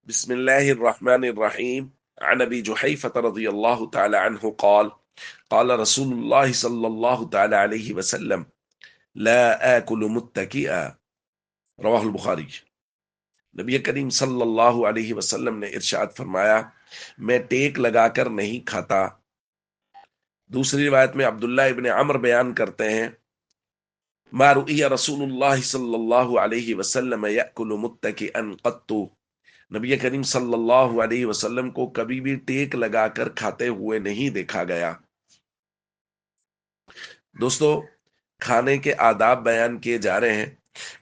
بسم الله الرحمن الرحيم. عن أبي جحيفة رضي الله تعالى عنه قال قال رسول الله صلى الله تعالى عليه وسلم لا آكل متكئا. رواہ البخاری۔ نبی کریم صلی اللہ علیہ وسلم نے ارشاد فرمایا، میں ٹیک لگا کر نہیں کھاتا۔ دوسری روایت میں عبداللہ ابن عمر بیان کرتے ہیں، ما رؤی رسول اللہ صلی اللہ علیہ وسلم یأکل متکئا قط، نبی کریم صلی اللہ علیہ وسلم کو کبھی بھی ٹیک لگا کر کھاتے ہوئے نہیں دیکھا گیا۔ دوستو، کھانے کے آداب بیان کیے جا رہے ہیں،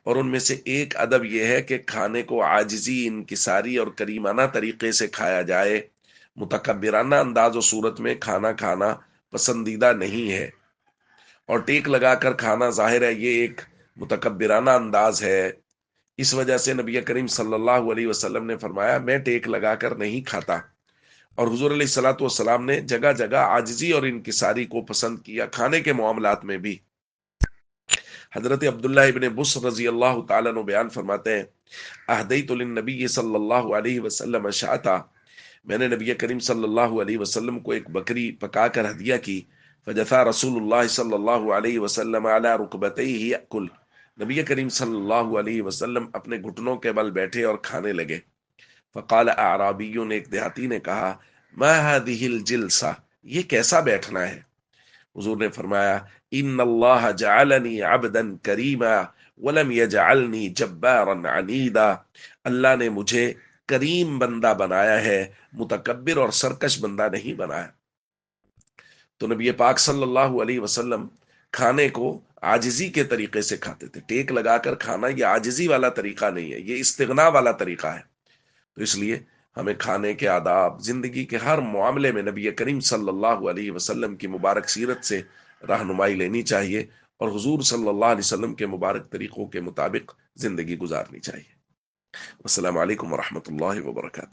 اور ان میں سے ایک ادب یہ ہے کہ کھانے کو عاجزی، انکساری اور کریمانہ طریقے سے کھایا جائے۔ متکبرانہ انداز و صورت میں کھانا کھانا پسندیدہ نہیں ہے، اور ٹیک لگا کر کھانا ظاہر ہے یہ ایک متکبرانہ انداز ہے۔ اس وجہ سے نبی کریم صلی اللہ علیہ وسلم نے فرمایا، میں ٹیک لگا کر نہیں کھاتا۔ اور حضور علیہ الصلوۃ والسلام نے جگہ جگہ عاجزی اور انکساری کو پسند کیا، کھانے کے معاملات میں بھی۔ حضرت عبداللہ ابن بصر رضی اللہ تعالیٰ عنہ بیان فرماتے ہیں، اہدیت للنبی صلی اللہ علیہ وسلم شاتا، میں نے نبی کریم صلی اللہ علیہ وسلم کو ایک بکری پکا کر ہدیہ کی۔ فجثا رسول اللہ صلی اللہ علیہ وسلم علی رکبتیہ یأکل، نبی کریم صلی اللہ علیہ وسلم اپنے گھٹنوں کے بل بیٹھے اور کھانے لگے۔ فقال اعرابی، ایک دیہاتی نے کہا، ما هذه الجلسہ، یہ کیسا بیٹھنا ہے؟ حضور نے فرمایا، ان اللہ جعلنی عبدا کریما ولم یجعلنی جبارا عنیدا، اللہ نے مجھے کریم بندہ بنایا ہے، متکبر اور سرکش بندہ نہیں بنایا۔ تو نبی پاک صلی اللہ علیہ وسلم کھانے کو عاجزی کے طریقے سے کھاتے تھے۔ ٹیک لگا کر کھانا یہ عاجزی والا طریقہ نہیں ہے، یہ استغنا والا طریقہ ہے۔ تو اس لیے ہمیں کھانے کے آداب، زندگی کے ہر معاملے میں نبی کریم صلی اللہ علیہ وسلم کی مبارک سیرت سے رہنمائی لینی چاہیے، اور حضور صلی اللہ علیہ وسلم کے مبارک طریقوں کے مطابق زندگی گزارنی چاہیے۔ السلام علیکم ورحمۃ اللہ وبرکاتہ۔